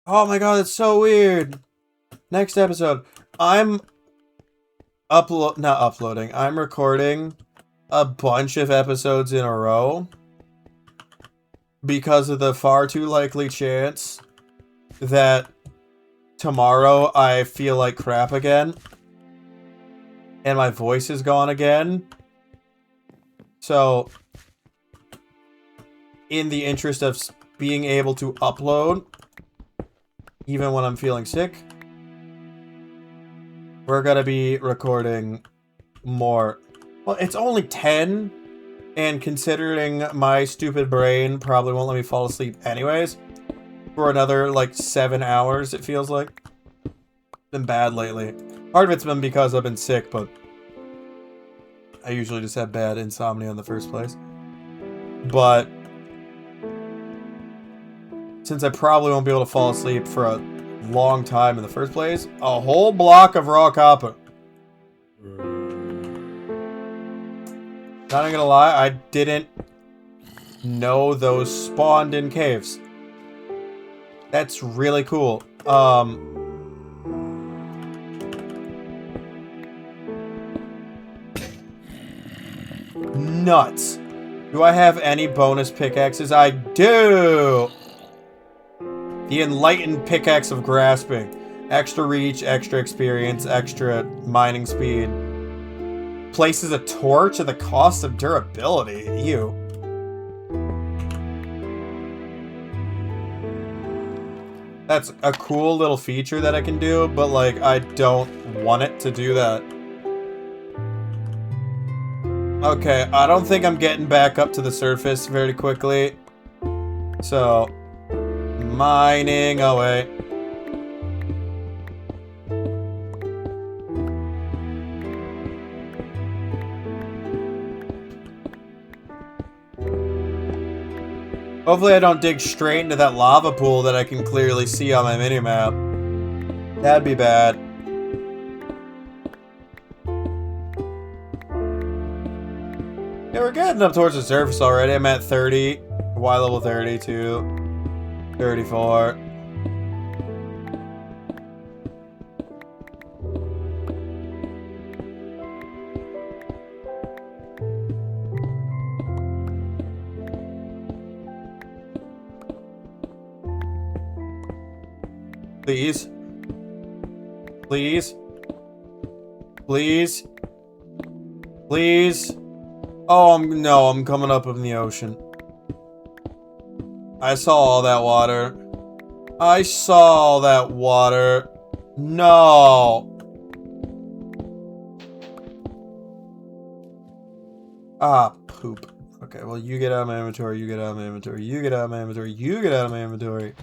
Oh my god, that's so weird. Next episode. I'm not uploading. I'm recording a bunch of episodes in a row because of the far too likely chance that tomorrow I feel like crap again and my voice is gone again. So, in the interest of being able to upload even when I'm feeling sick, we're gonna be recording more. Well, it's only 10, and considering my stupid brain probably won't let me fall asleep anyways, for another, like, 7 hours, it feels like. Been bad lately. Part of it's been because I've been sick, but I usually just have bad insomnia in the first place. But since I probably won't be able to fall asleep for a long time in the first place, a whole block of raw copper. Not gonna lie, I didn't know those spawned in caves. That's really cool. Nuts. Do I have any bonus pickaxes? I do! The Enlightened Pickaxe of Grasping. Extra reach, extra experience, extra mining speed. Places a torch at the cost of durability. Ew. That's a cool little feature that I can do, but, like, I don't want it to do that. Okay, I don't think I'm getting back up to the surface very quickly. So, mining away. Hopefully I don't dig straight into that lava pool that I can clearly see on my minimap. That'd be bad. Yeah, we're getting up towards the surface already. I'm at 30. Y level 32. 34. Please. Please. Please. Please. Oh, no, I'm coming up in the ocean. I saw all that water. I saw all that water. No. Ah, poop. Okay, well, you get out of my inventory, you get out of my inventory, you get out of my inventory, you get out of my inventory.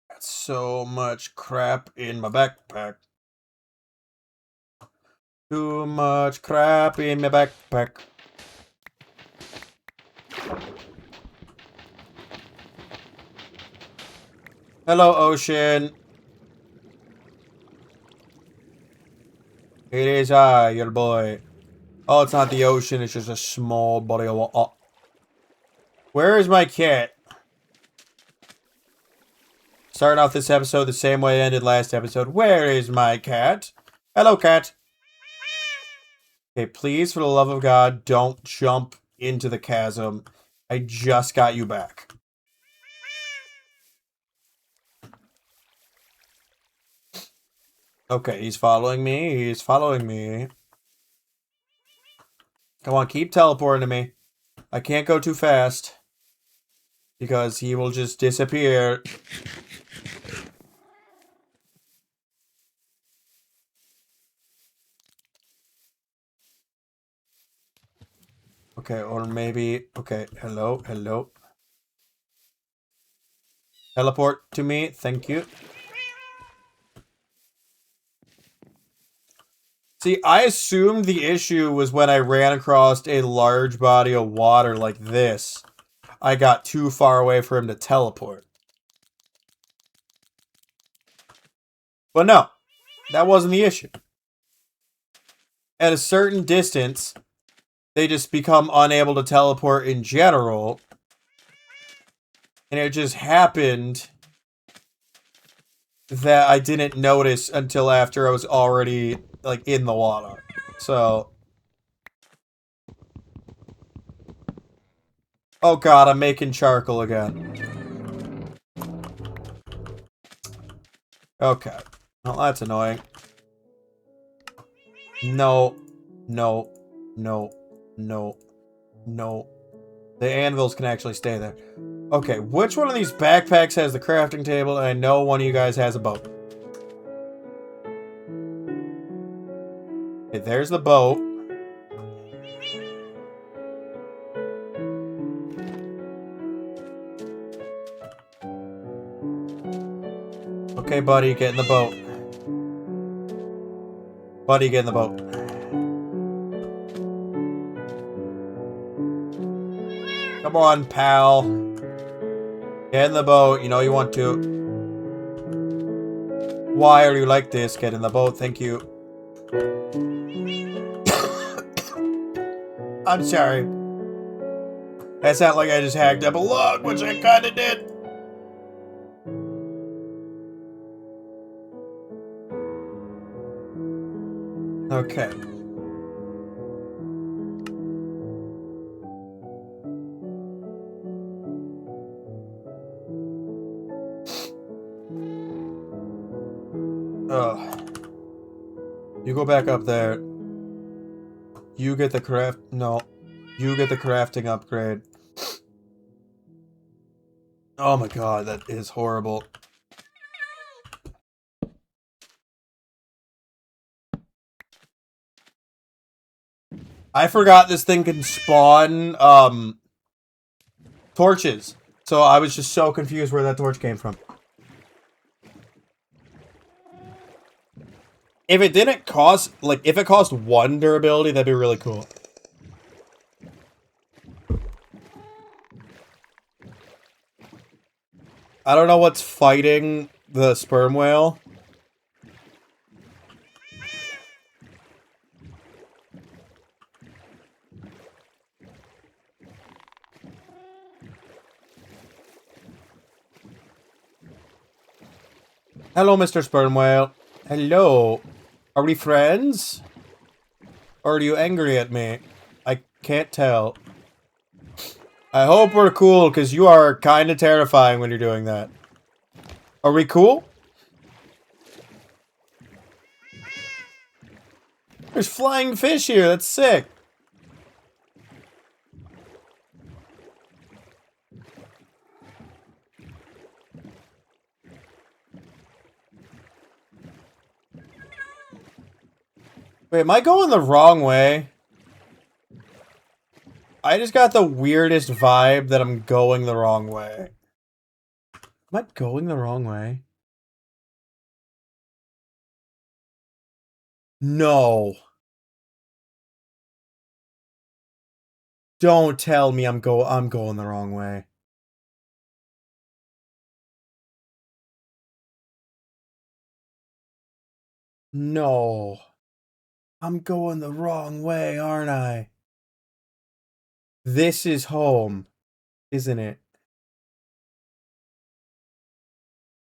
Got so much crap in my backpack. Too much crap in my backpack. Hello, ocean. It is I, your boy. Oh, it's not the ocean, it's just a small body of water. Oh. Where is my cat? Starting off this episode the same way I ended last episode. Where is my cat? Hello, cat. Okay, please, for the love of God, don't jump into the chasm. I just got you back. Okay, he's following me. He's following me. Come on, keep teleporting to me. I can't go too fast, because he will just disappear. Okay, or maybe... Okay, hello, hello. Teleport to me, thank you. See, I assumed the issue was when I ran across a large body of water like this. I got too far away for him to teleport. But no, that wasn't the issue. At a certain distance, they just become unable to teleport in general. And it just happened that I didn't notice until after I was already, like, in the water. So... Oh god, I'm making charcoal again. Okay. Well, that's annoying. No. No. No. No. No. The anvils can actually stay there. Okay, which one of these backpacks has the crafting table? And I know one of you guys has a boat. Okay, there's the boat. Okay, buddy, get in the boat. Buddy, get in the boat. Come on, pal. Get in the boat. You know you want to. Why are you like this? Get in the boat. Thank you. I'm sorry. That sounded like I just hacked up a log, which I kinda did. Okay. Ugh. You go back up there. You get the craft... No. You get the crafting upgrade. Oh my god, that is horrible. I forgot this thing can spawn, torches. So I was just so confused where that torch came from. If it didn't cost, like, if it cost 1 durability, that'd be really cool. I don't know what's fighting the sperm whale. Hello, Mr. Sperm Whale. Hello. Are we friends? Or are you angry at me? I can't tell. I hope we're cool, because you are kind of terrifying when you're doing that. Are we cool? There's flying fish here. That's sick. Wait, am I going the wrong way? I just got the weirdest vibe that I'm going the wrong way. Am I going the wrong way? No. Don't tell me I'm going the wrong way. No. I'm going the wrong way, aren't I? This is home, isn't it?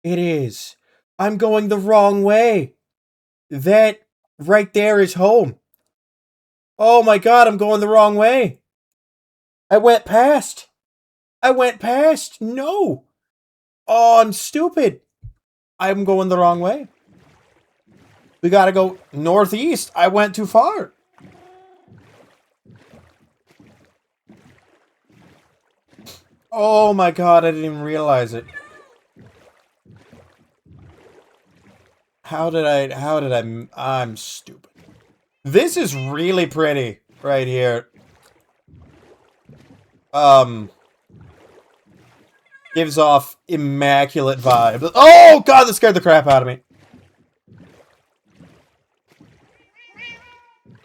It is. I'm going the wrong way. That right there is home. Oh my god, I'm going the wrong way. I went past. I went past. No. Oh, I'm stupid. I'm going the wrong way. We gotta go northeast. I went too far. Oh my god, I didn't even realize it. I'm stupid. This is really pretty right here. Gives off immaculate vibes. Oh god, that scared the crap out of me.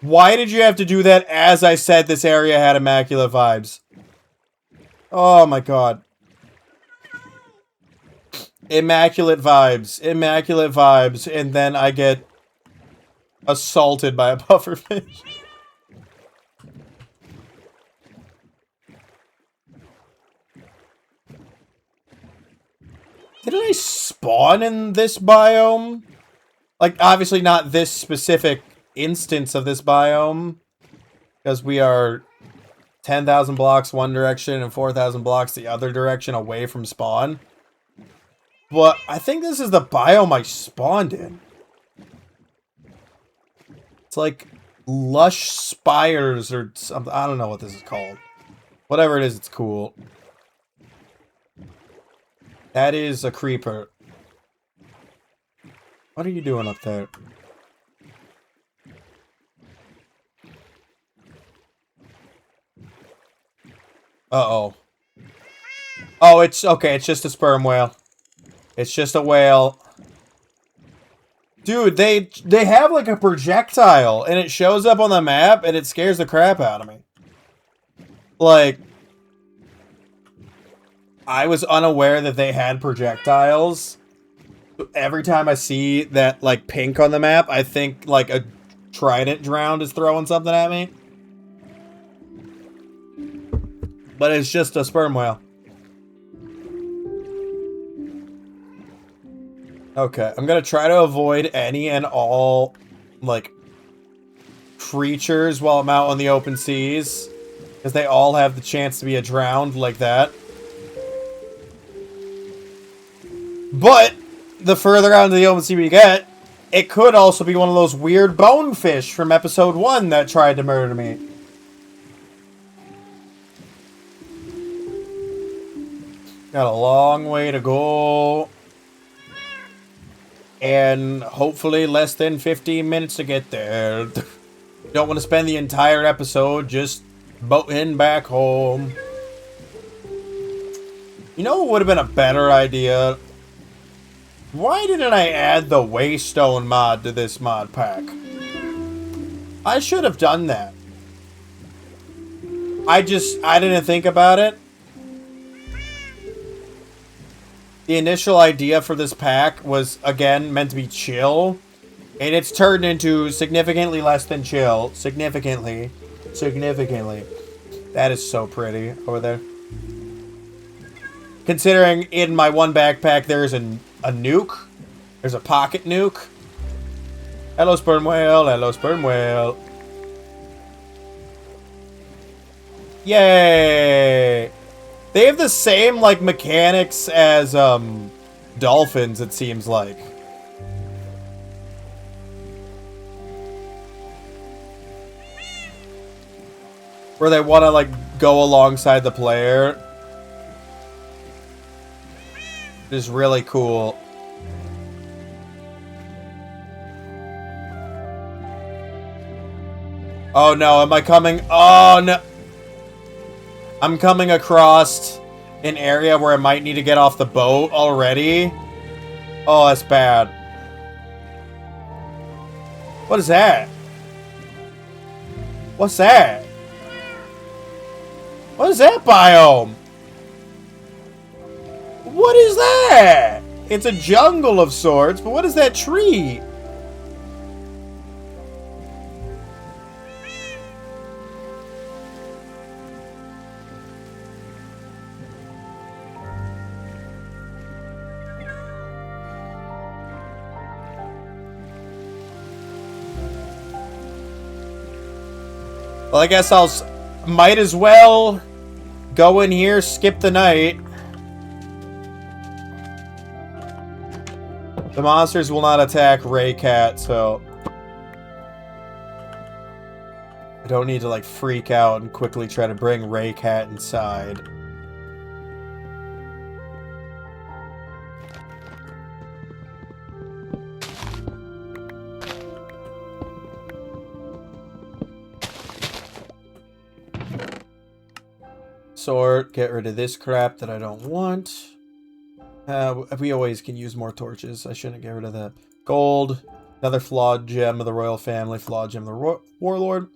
Why did you have to do that as I said this area had immaculate vibes? Oh my god. Immaculate vibes. Immaculate vibes. And then I get assaulted by a pufferfish. Didn't I spawn in this biome? Like, obviously not this specific instance of this biome. Because we are 10,000 blocks one direction and 4,000 blocks the other direction away from spawn. But I think this is the biome I spawned in. It's like lush spires or something. I don't know what this is called. Whatever it is, it's cool. That is a creeper. What are you doing up there? Uh-oh. Oh, it's okay. It's just a sperm whale. It's just a whale. Dude, they have like a projectile and it shows up on the map and it scares the crap out of me. Like, I was unaware that they had projectiles. Every time I see that like pink on the map, I think like a trident drowned is throwing something at me. But it's just a sperm whale. Okay, I'm gonna try to avoid any and all, like, creatures while I'm out on the open seas. Because they all have the chance to be a drowned like that. But, the further out into the open sea we get, it could also be one of those weird bonefish from episode 1 that tried to murder me. Got a long way to go. And hopefully less than 15 minutes to get there. Don't want to spend the entire episode just boating back home. You know what would have been a better idea? Why didn't I add the Waystone mod to this mod pack? I should have done that. I didn't think about it. The initial idea for this pack was, again, meant to be chill. And it's turned into significantly less than chill. Significantly. Significantly. That is so pretty over there. Considering in my one backpack there's a nuke. There's a pocket nuke. Hello, sperm whale. Hello, sperm whale. Yay! They have the same, like, mechanics as, dolphins, it seems like. Where they want to, like, go alongside the player. It is really cool. Oh no, am I coming? Oh no! I'm coming across an area where I might need to get off the boat already. Oh, that's bad. What is that? What's that? What is that biome? What is that? It's a jungle of sorts, but what is that tree? Well, I guess might as well go in here, skip the night. The monsters will not attack Raycat, so I don't need to, like, freak out and quickly try to bring Raycat inside. Sort, get rid of this crap that I don't want. We always can use more torches. I shouldn't get rid of that. Gold, another flawed gem of the royal family, flawed gem of the warlord.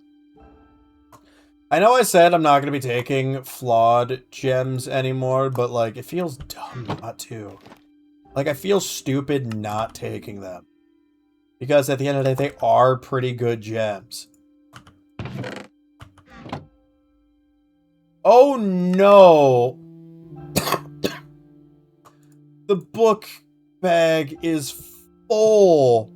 I know I said I'm not going to be taking flawed gems anymore, but, like, it feels dumb not to. Like, I feel stupid not taking them. Because at the end of the day, they are pretty good gems. Oh no! The book bag is full.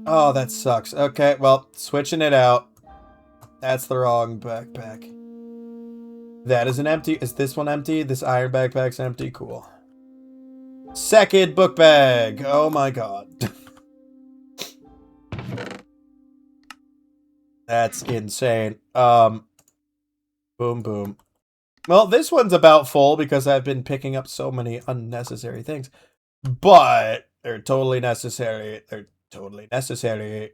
Oh, that sucks. Okay, well, switching it out. That's the wrong backpack. That is an empty. Is this one empty? This iron backpack's empty. Cool. Second book bag. Oh my god. That's insane. Boom, boom. Well, this one's about full because I've been picking up so many unnecessary things. But they're totally necessary. They're totally necessary.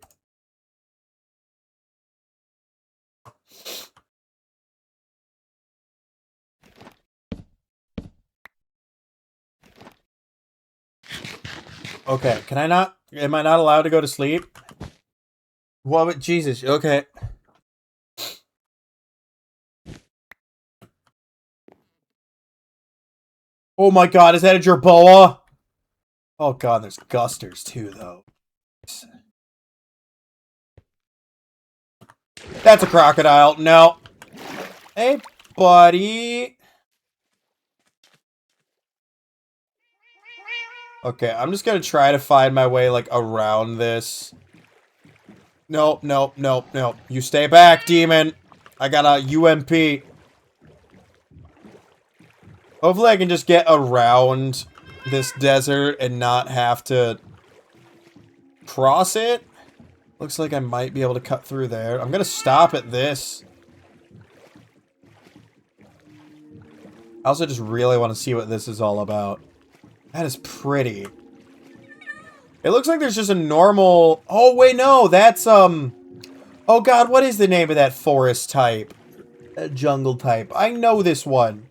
Okay, can I not? Am I not allowed to go to sleep? What? Jesus. Okay. Oh my god, is that a jerboa? Oh god, there's gusters too, though. That's a crocodile. No. Hey, buddy. Okay, I'm just gonna try to find my way, like, around this. Nope, nope, nope, nope. You stay back, demon. I got a UMP. Hopefully I can just get around this desert and not have to cross it. Looks like I might be able to cut through there. I'm gonna stop at this. I also just really want to see what this is all about. That is pretty. It looks like there's just a normal... Oh, wait, no. That's, Oh, God, what is the name of that forest type? Jungle type. I know this one.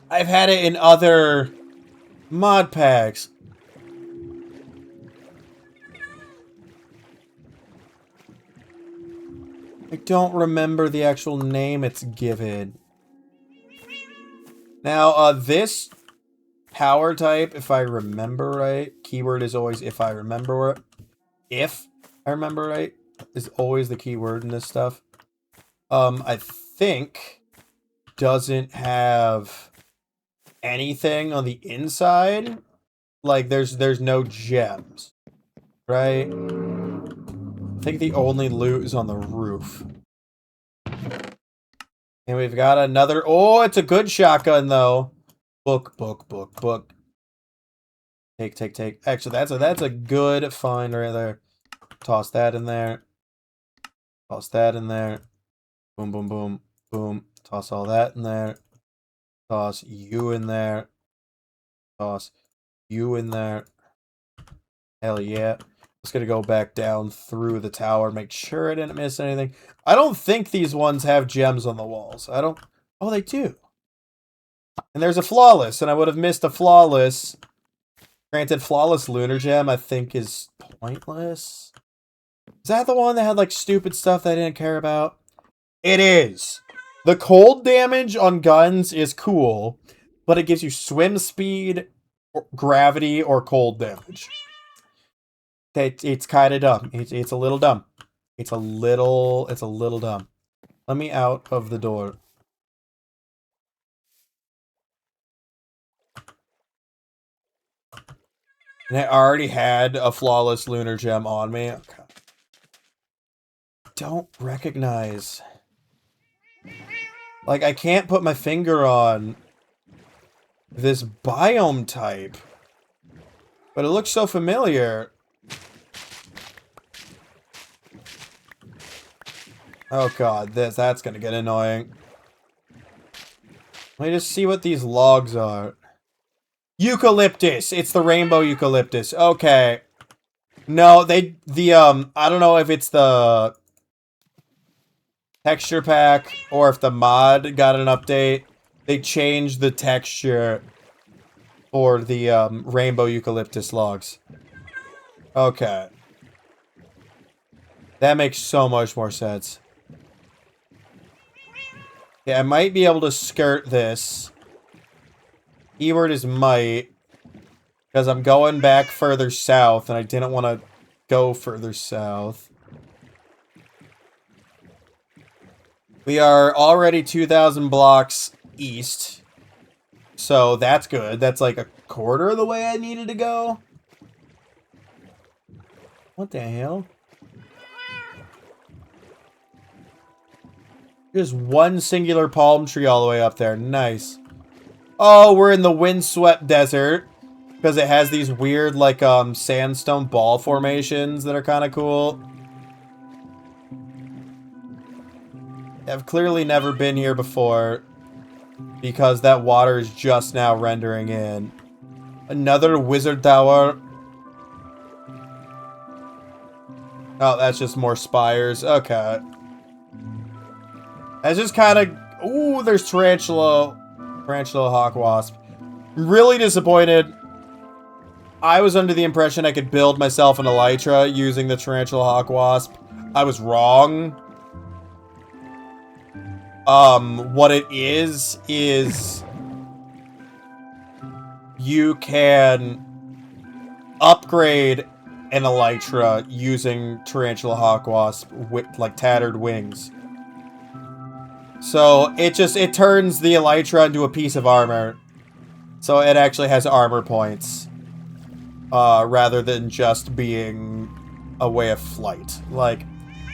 I've had it in other mod packs. I don't remember the actual name it's given. Now, this power type, if I remember right, keyword is always if I remember right, is always the keyword in this stuff. I think doesn't have anything on the inside. Like, there's no gems, right? I think the only loot is on the roof. And we've got another... Oh, it's a good shotgun, though. Book. Take. Actually, that's a good find right there. Toss that in there. Toss that in there. Boom, boom, boom, boom. Toss all that in there. Toss you in there. Toss you in there. Hell yeah. Just gonna go back down through the tower, make sure I didn't miss anything. I don't think these ones have gems on the walls. I don't... Oh, they do. And there's a flawless, and I would have missed a flawless. Granted, flawless lunar gem, I think, is pointless. Is that the one that had, like, stupid stuff that I didn't care about? It is. The cold damage on guns is cool, but it gives you swim speed, or gravity, or cold damage. It's kind of dumb. It's a little dumb. It's a little dumb. Let me out of the door. And I already had a flawless lunar gem on me. Okay. Don't recognize. Like, I can't put my finger on this biome type. But it looks so familiar. Oh god, that's gonna get annoying. Let me just see what these logs are. Eucalyptus! It's the rainbow eucalyptus. Okay. No, I don't know if it's the texture pack or if the mod got an update. They changed the texture for the rainbow eucalyptus logs. Okay. That makes so much more sense. Yeah, I might be able to skirt this. Keyword is might. Because I'm going back further south, and I didn't want to go further south. We are already 2,000 blocks east. So that's good. That's like a quarter of the way I needed to go. What the hell? Just one singular palm tree all the way up there. Nice. Oh, we're in the windswept desert. Because it has these weird, like, sandstone ball formations that are kind of cool. I've clearly never been here before. Because that water is just now rendering in. Another wizard tower. Oh, that's just more spires. Okay. That's just kind of... Ooh, there's Tarantula. Tarantula Hawk Wasp. Really disappointed. I was under the impression I could build myself an Elytra using the Tarantula Hawk Wasp. I was wrong. What it is you can upgrade an Elytra using Tarantula Hawk Wasp with, like, tattered wings. So, it turns the Elytra into a piece of armor. So it actually has armor points. Rather than just being a way of flight. Like,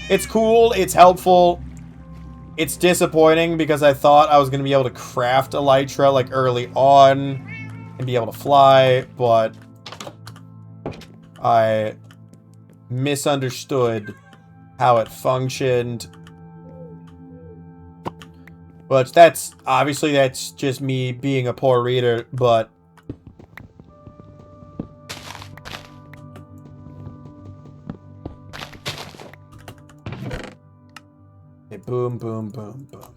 it's cool, it's helpful. It's disappointing because I thought I was going to be able to craft Elytra, like, early on and be able to fly, but I misunderstood how it functioned. But obviously that's just me being a poor reader, but okay, boom, boom, boom, boom.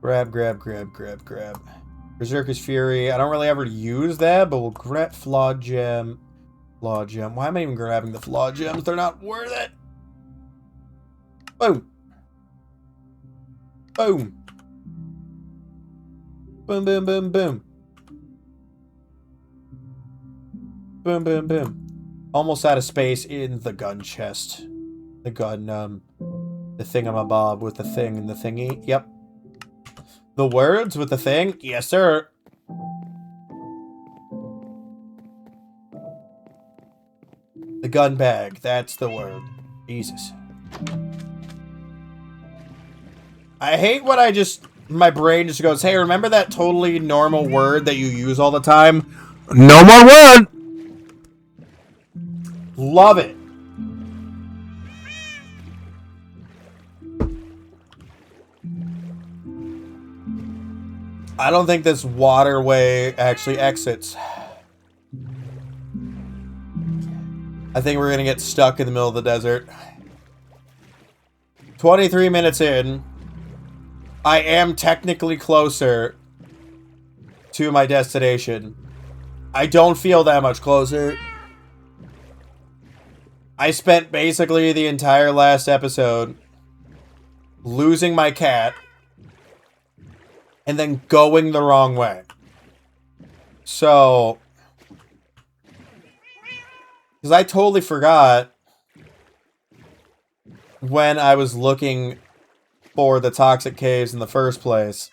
Grab, grab, grab, grab, grab. Berserker's Fury. I don't really ever use that, but we'll grab Flaw Gem. Flaw Gem. Why am I even grabbing the Flaw Gems? They're not worth it. Boom. Boom. Boom, boom, boom, boom. Boom, boom, boom. Almost out of space in the gun chest. The gun, the thingamabob with the thing and the thingy. Yep. The words with the thing? Yes, sir. The gun bag. That's the word. Jesus. I hate when my brain just goes, hey, remember that totally normal word that you use all the time? No more word! Love it. I don't think this waterway actually exits. I think we're gonna get stuck in the middle of the desert. 23 minutes in. I am technically closer to my destination. I don't feel that much closer. I spent basically the entire last episode losing my cat and then going the wrong way. So, because I totally forgot when I was looking for the toxic caves in the first place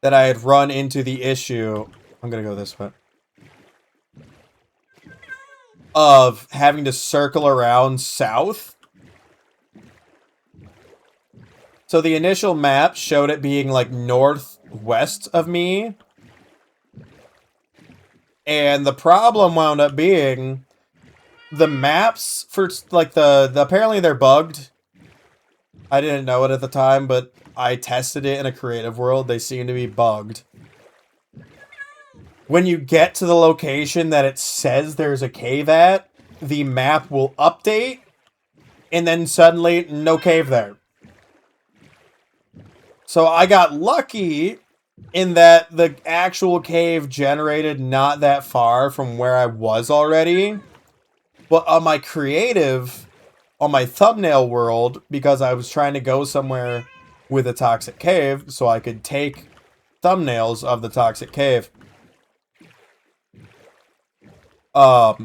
that I had run into the issue. I'm gonna go this way. Of having to circle around south. So the initial map showed it being like northwest of me. And the problem wound up being the maps for like apparently they're bugged. I didn't know it at the time, but I tested it in a creative world. They seem to be bugged. When you get to the location that it says there's a cave at, the map will update, and then suddenly, no cave there. So I got lucky in that the actual cave generated not that far from where I was already. But on my creative, on my thumbnail world, because I was trying to go somewhere with a toxic cave, so I could take thumbnails of the toxic cave. I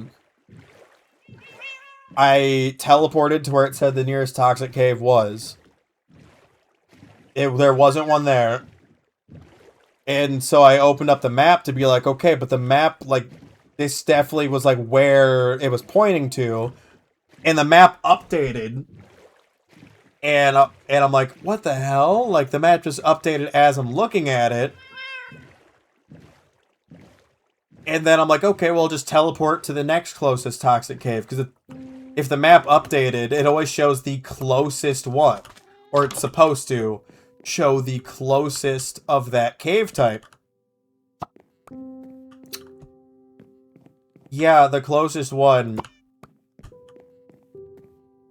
teleported to where it said the nearest toxic cave was. there wasn't one there. And so I opened up the map to be like, okay, but the map, like, this definitely was, like, where it was pointing to. And the map updated. And I'm like, what the hell? Like, the map just updated as I'm looking at it. And then I'm like, okay, well, just teleport to the next closest toxic cave. Because if the map updated, it always shows the closest one. Or it's supposed to show the closest of that cave type. Yeah, the closest one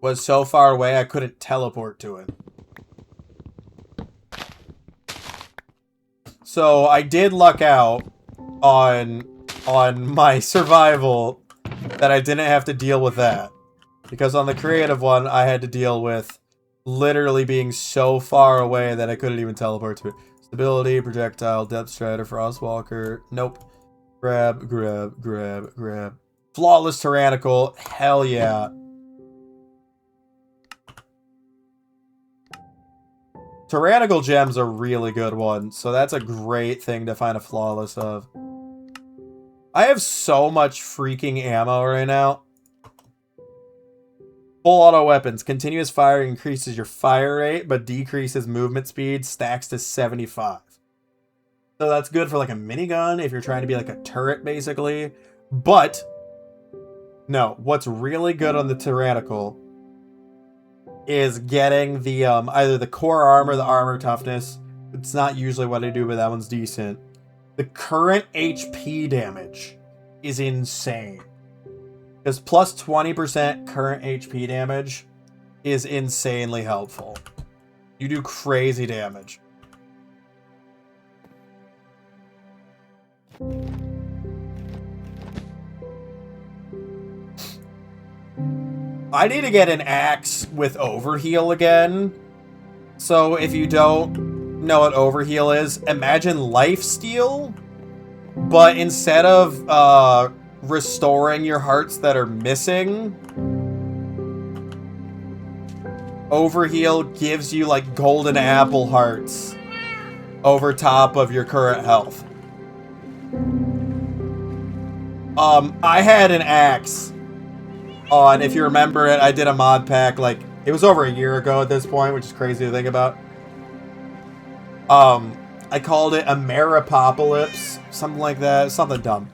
was so far away I couldn't teleport to it. So I did luck out on my survival that I didn't have to deal with that. Because on the creative one, I had to deal with literally being so far away that I couldn't even teleport to it. Stability, projectile, depth strider, frostwalker. Nope. Grab, grab, grab, grab. Flawless tyrannical. Hell yeah. Tyrannical gems are really good ones, so that's a great thing to find a flawless of. I have so much freaking ammo right now. Full auto weapons. Continuous fire increases your fire rate, but decreases movement speed. Stacks to 75. So that's good for like a minigun if you're trying to be like a turret, basically. But, no, what's really good on the Tyrannical is getting the either the core armor, the armor toughness. It's not usually what I do, but that one's decent. The current HP damage is insane. Because plus 20% current HP damage is insanely helpful. You do crazy damage. I need to get an axe with overheal again. So if you don't know what overheal is, imagine lifesteal, but instead of restoring your hearts that are missing, overheal gives you like golden apple hearts over top of your current health. I had an axe on, if you remember it, I did a mod pack, like, it was over a year ago at this point, which is crazy to think about. I called it Ameripocalypse, something like that, something dumb.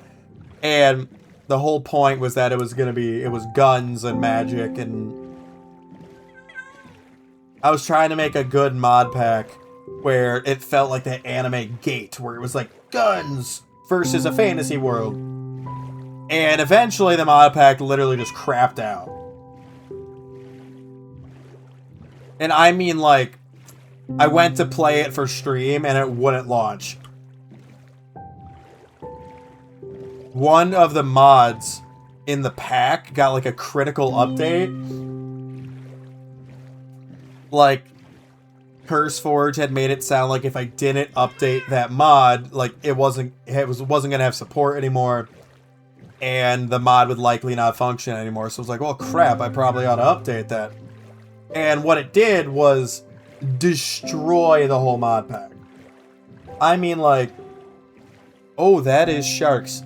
And the whole point was that it was guns and magic, and I was trying to make a good mod pack where it felt like that anime Gate, where it was like guns versus a fantasy world. And eventually the mod pack literally just crapped out. And I mean, like, I went to play it for stream and it wouldn't launch. One of the mods in the pack got like a critical update. Like, CurseForge had made it sound like if I didn't update that mod, like it wasn't gonna have support anymore. And the mod would likely not function anymore. So I was like, well, crap, I probably ought to update that. And what it did was destroy the whole mod pack. I mean, like, oh, that is sharks.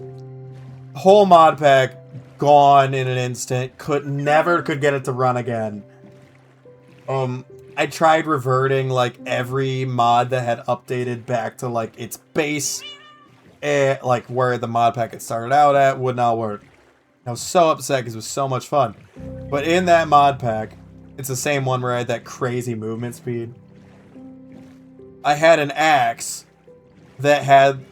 Whole mod pack gone in an instant. Never could get it to run again. I tried reverting, like, every mod that had updated back to, like, its base. Like where the mod pack had started out at, would not work. I was so upset because it was so much fun. But in that mod pack, it's the same one where I had that crazy movement speed. I had an axe that had,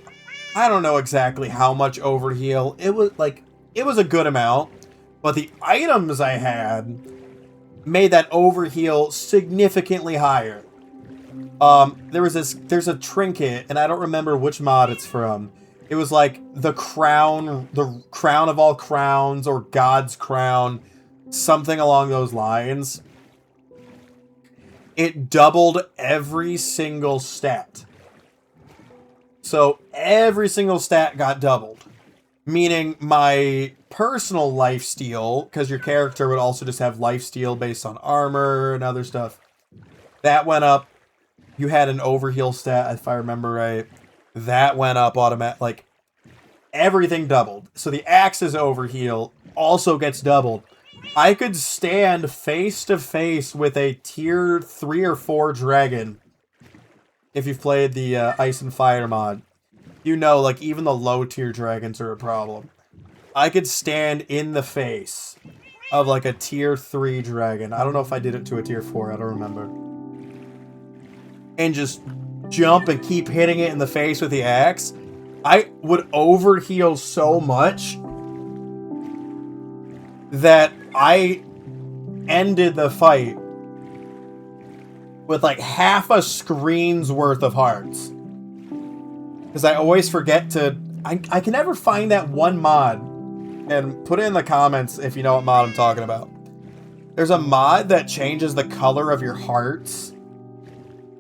I don't know exactly how much overheal. It was a good amount, but the items I had made that overheal significantly higher. There's a trinket, and I don't remember which mod it's from. It was like the crown of all crowns, or God's crown, something along those lines. It doubled every single stat. So every single stat got doubled. Meaning my personal lifesteal, because your character would also just have lifesteal based on armor and other stuff, that went up you had an overheal stat, if I remember right. That went up automatic. Like, everything doubled. So the axe's overheal also gets doubled. I could stand face to face with a tier 3 or 4 dragon. If you've played the Ice and Fire mod, you know, like, even the low tier dragons are a problem. I could stand in the face of, like, a tier 3 dragon. I don't know if I did it to a tier 4, I don't remember. And just jump and keep hitting it in the face with the axe. I would overheal so much that I ended the fight with like half a screen's worth of hearts. Because I always forget to... I can never find that one mod. And put it in the comments if you know what mod I'm talking about. There's a mod that changes the color of your hearts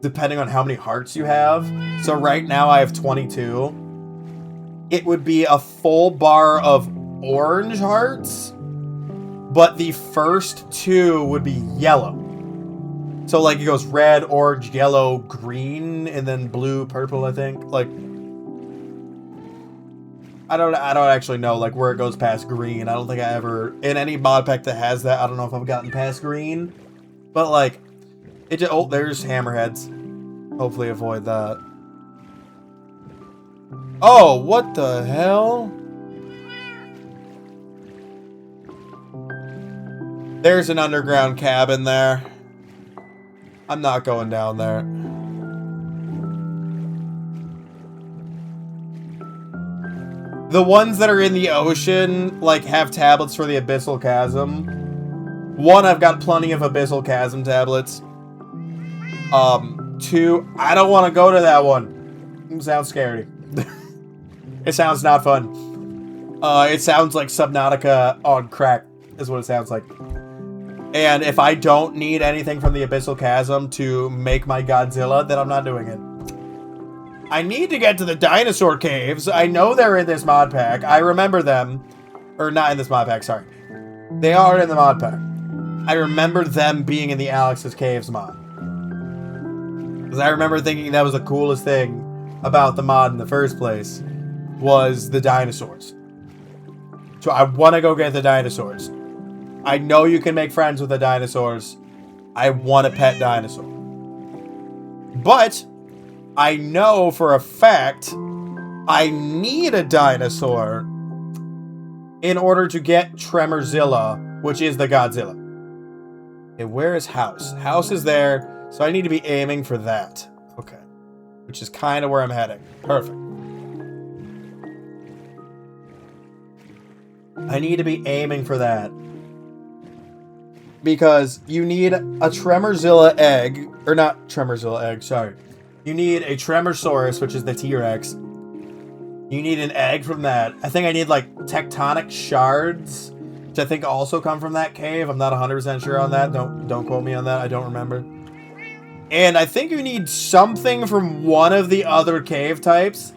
depending on how many hearts you have. So right now I have 22. It would be a full bar of orange hearts, but the first 2 would be yellow. So like it goes red, orange, yellow, green, and then blue, purple, I think. Like I don't actually know like where it goes past green. I don't think I ever in any mod pack that has that, I don't know if I've gotten past green. But like it just, oh, there's hammerheads. Hopefully avoid that. Oh, what the hell? There's an underground cabin there. I'm not going down there. The ones that are in the ocean, like, have tablets for the Abyssal Chasm. One, I've got plenty of Abyssal Chasm tablets. 2, I don't want to go to that one. It sounds scary. It sounds not fun. It sounds like Subnautica on crack, is what it sounds like. And if I don't need anything from the Abyssal Chasm to make my Godzilla, then I'm not doing it. I need to get to the dinosaur caves. I know they're in this mod pack. I remember them. Or not in this mod pack, sorry. They are in the mod pack. I remember them being in the Alex's Caves mod. Because I remember thinking that was the coolest thing about the mod in the first place. Was the dinosaurs. So I want to go get the dinosaurs. I know you can make friends with the dinosaurs. I want a pet dinosaur. But I know for a fact I need a dinosaur in order to get Tremorzilla, which is the Godzilla. Okay, where is House? House is there, so I need to be aiming for that. Okay. Which is kind of where I'm heading. Perfect. I need to be aiming for that. Because you need a Tremorzilla egg. Or not Tremorzilla egg, sorry. You need a Tremorsaurus, which is the T-Rex. You need an egg from that. I think I need, like, tectonic shards, which I think also come from that cave. I'm not 100% sure on that. Don't quote me on that. I don't remember. And I think you need something from one of the other cave types,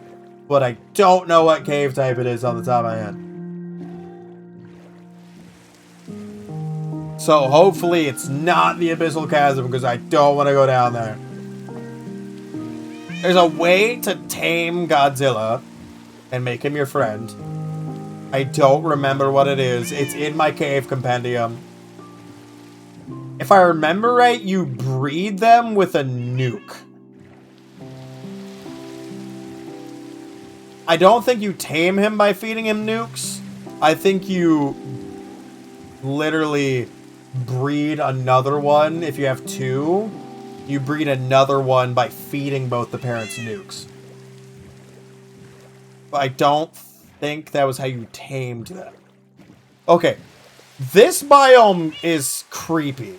but I don't know what cave type it is on the top of my head. So hopefully it's not the Abyssal Chasm, because I don't want to go down there. There's a way to tame Godzilla and make him your friend. I don't remember what it is. It's in my cave compendium. If I remember right, you breed them with a nuke. I don't think you tame him by feeding him nukes. I think you literally breed another one. If you have 2, you breed another one by feeding both the parents nukes. But I don't think that was how you tamed them. Okay. This biome is creepy.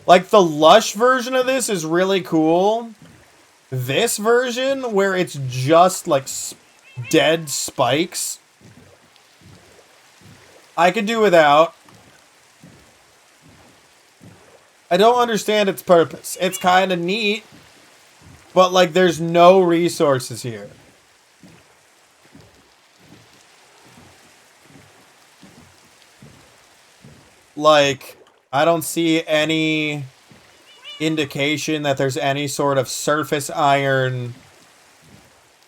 Like, the lush version of this is really cool. This version, where it's just, like, dead spikes, I could do without. I don't understand its purpose. It's kind of neat, but, like, there's no resources here. Like, I don't see any indication that there's any sort of surface iron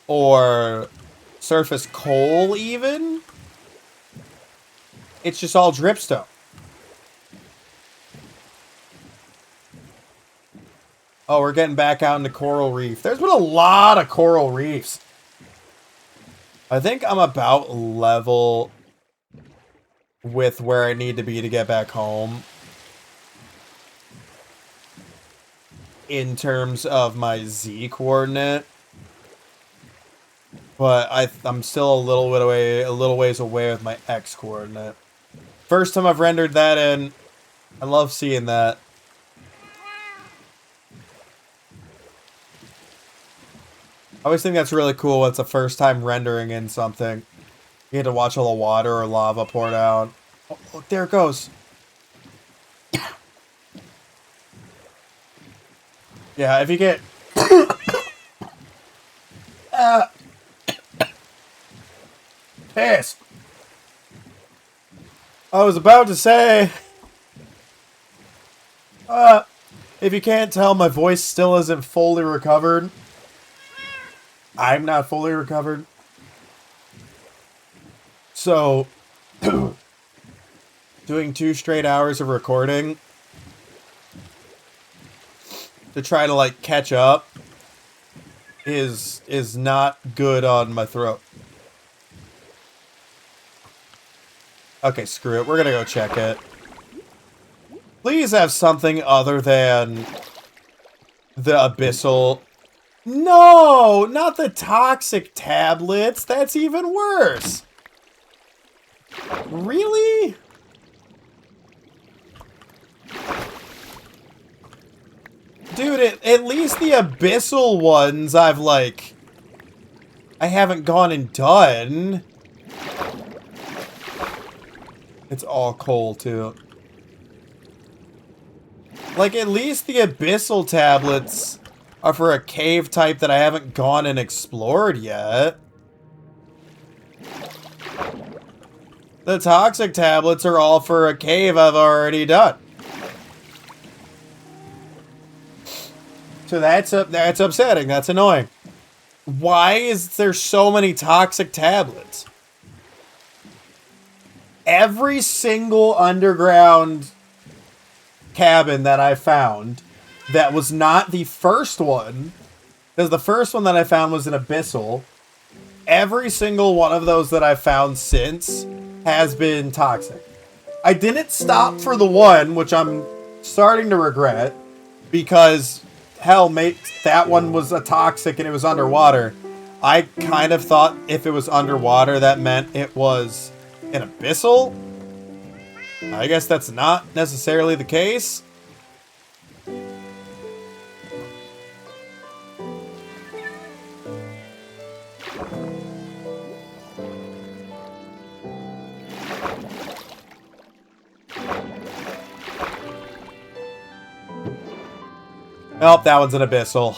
or surface coal even. It's just all dripstone. Oh, we're getting back out into coral reef. There's been a lot of coral reefs. I think I'm about level with where I need to be to get back home. In terms of my Z coordinate. But I'm still a little ways away with my X coordinate. First time I've rendered that in. I love seeing that. I always think that's really cool when it's the first time rendering in something. You get to watch all the water or lava pour down. Oh, look, there it goes. Yeah, if you get... pissed. I was about to say... if you can't tell, my voice still isn't fully recovered. I'm not fully recovered. So, doing 2 straight hours of recording to try to, like, catch up is not good on my throat. Okay, screw it. We're gonna go check it. Please have something other than the abyssal... No! Not the toxic tablets! That's even worse! Really? Dude, at least the abyssal ones I haven't gone and done. It's all coal, too. Like, at least the abyssal tablets are for a cave type that I haven't gone and explored yet. The toxic tablets are all for a cave I've already done. So that's upsetting. That's annoying. Why is there so many toxic tablets? Every single underground cabin that I found that was not the first one, because the first one that I found was an abyssal. Every single one of those that I've found since has been toxic. I didn't stop for the one, which I'm starting to regret, because, hell, mate, that one was a toxic and it was underwater. I kind of thought if it was underwater, that meant it was an abyssal. I guess that's not necessarily the case. Oh, that one's an abyssal.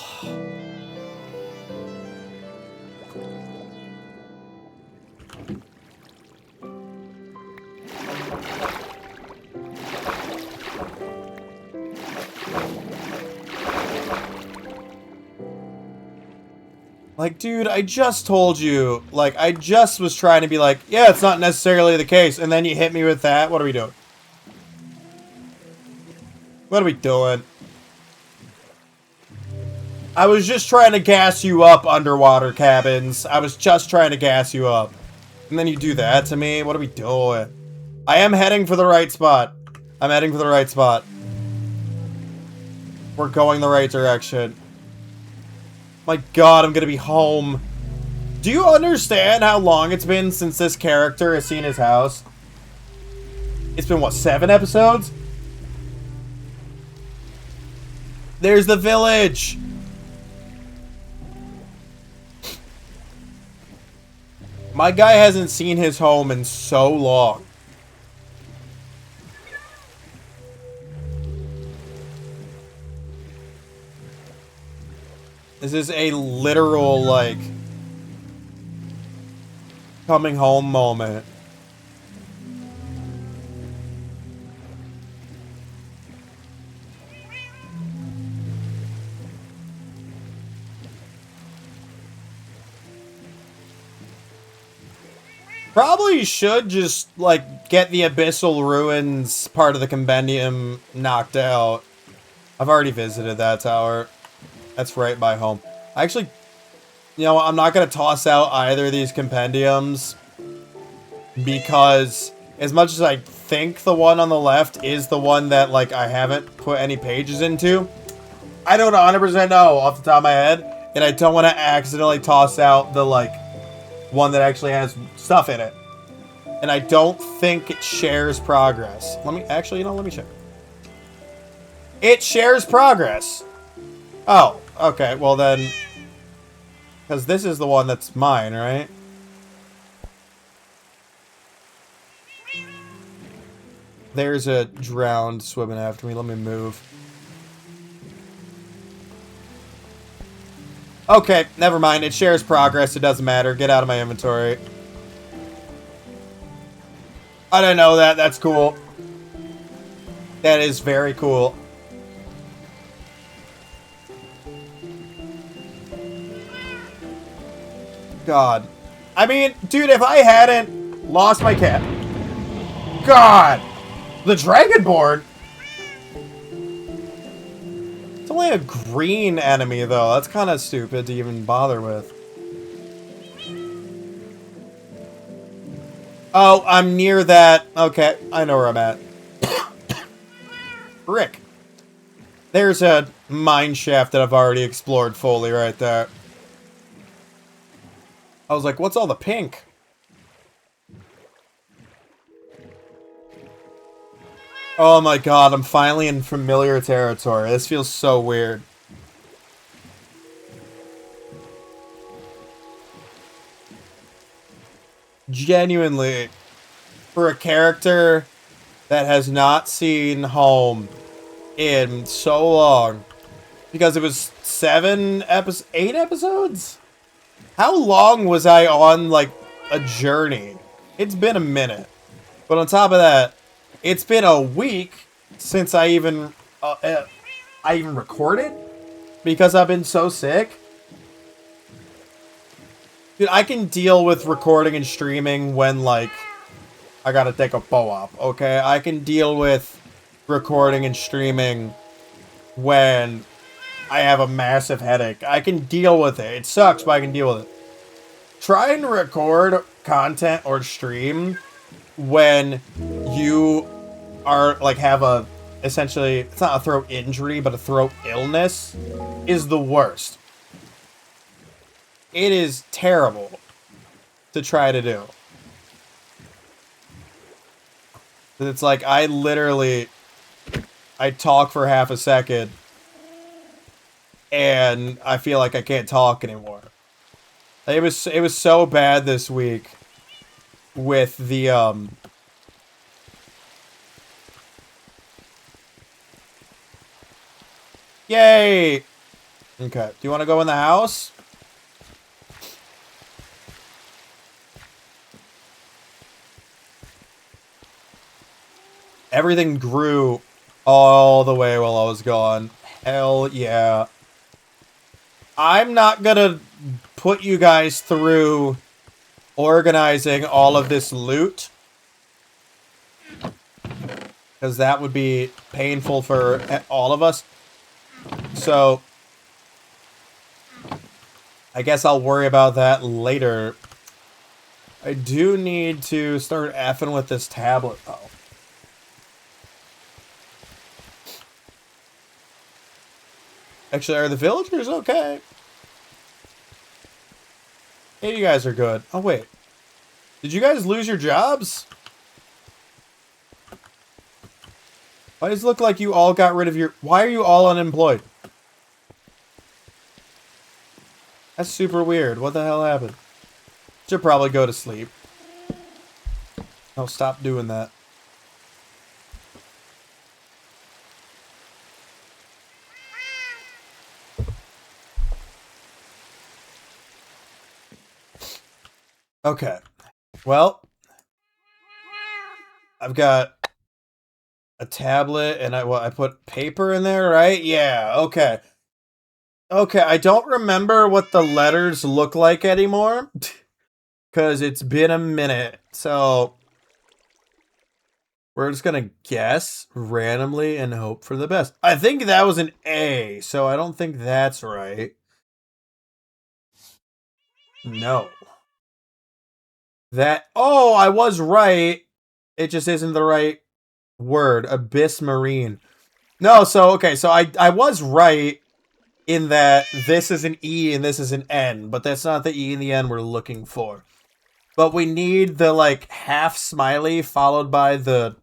Like, dude, I just told you. Like, I just was trying to be like, yeah, it's not necessarily the case. And then you hit me with that. What are we doing? What are we doing? I was just trying to gas you up, underwater cabins. I was just trying to gas you up. And then you do that to me? What are we doing? I am heading for the right spot. I'm heading for the right spot. We're going the right direction. My god, I'm gonna be home. Do you understand how long it's been since this character has seen his house? It's been, what, 7 episodes? There's the village! My guy hasn't seen his home in so long. This is a literal, like, coming home moment. Probably should just, like, get the Abyssal Ruins part of the compendium knocked out. I've already visited that tower. That's right by home. Actually, you know, I'm not going to toss out either of these compendiums because as much as I think the one on the left is the one that, like, I haven't put any pages into, I don't 100% know off the top of my head, and I don't want to accidentally toss out the, like, one that actually has stuff in it. And I don't think it shares progress. Let me, actually, you know, let me check. It shares progress. Oh, okay, well then, because this is the one that's mine, right? There's a drowned swimming after me. Let me move. Okay, never mind. It shares progress. It doesn't matter. Get out of my inventory. I didn't know that. That's cool. That is very cool. God. I mean, dude, if I hadn't lost my cat... God! The Dragonborn? It's only a green enemy, though. That's kind of stupid to even bother with. Oh, I'm near that. Okay, I know where I'm at. Rick. There's a mine shaft that I've already explored fully right there. I was like, what's all the pink? Oh my god, I'm finally in familiar territory. This feels so weird. Genuinely, for a character that has not seen home in so long, because it was 8 episodes? How long was I on, like, a journey? It's been a minute. But on top of that, it's been a week since I even recorded because I've been so sick. Dude, I can deal with recording and streaming when, like, I gotta take a bow up, okay? I can deal with recording and streaming when I have a massive headache. I can deal with it. It sucks, but I can deal with it. Trying to record content or stream when you are, like, have a, essentially, it's not a throat injury, but a throat illness, is the worst. It is terrible to try to do. It's like, I talk for half a second, and I feel like I can't talk anymore. It was so bad this week with the, Yay! Okay, do you want to go in the house? Everything grew all the way while I was gone. Hell yeah. I'm not gonna put you guys through organizing all of this loot, because that would be painful for all of us. So, I guess I'll worry about that later. I do need to start effing with this tablet, though. Actually, are the villagers okay? Hey, you guys are good. Oh, wait. Did you guys lose your jobs? Why does it look like you all got rid of your... Why are you all unemployed? That's super weird. What the hell happened? Should probably go to sleep. Oh, stop doing that. Okay. Well, I've got a tablet and I put paper in there, right? Yeah, okay. Okay, I don't remember what the letters look like anymore. Because it's been a minute. So we're just going to guess randomly and hope for the best. I think that was an A, so I don't think that's right. No. Oh, I was right. It just isn't the right word. Abyss Marine. No, so I was right in that this is an E and this is an N, but that's not the E and the N we're looking for. But we need the, like, half smiley followed by the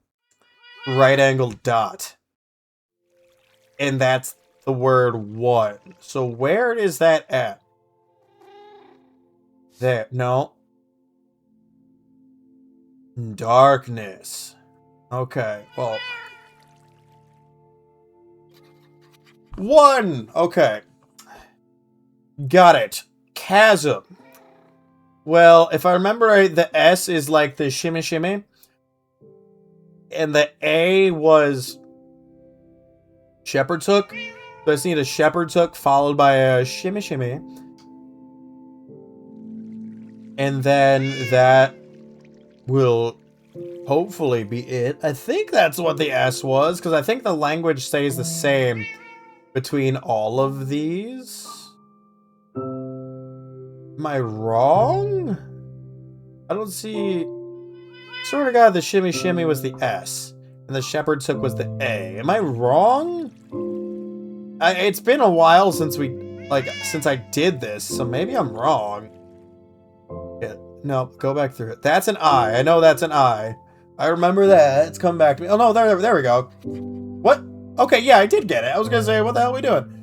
right-angled dot. And that's the word one. So where is that at? There. No. Darkness. Okay, well. 1! Okay. Got it. Chasm. Well, if I remember right, the S is like the shimmy shimmy. And the A was shepherd's hook. So I just need a shepherd's hook followed by a shimmy shimmy. And then that will hopefully be it. I think that's what the S was, because I think the language stays the same between all of these. Am I wrong? I don't see... Swear to God, the shimmy shimmy was the S, and the shepherd's hook was the A. Am I wrong? It's been a while since since I did this, so maybe I'm wrong. Yeah, no, go back through it. That's an I. I know that's an I. I remember that. It's come back to me. Oh no, there we go. What? Okay, yeah, I did get it. I was gonna say, what the hell are we doing?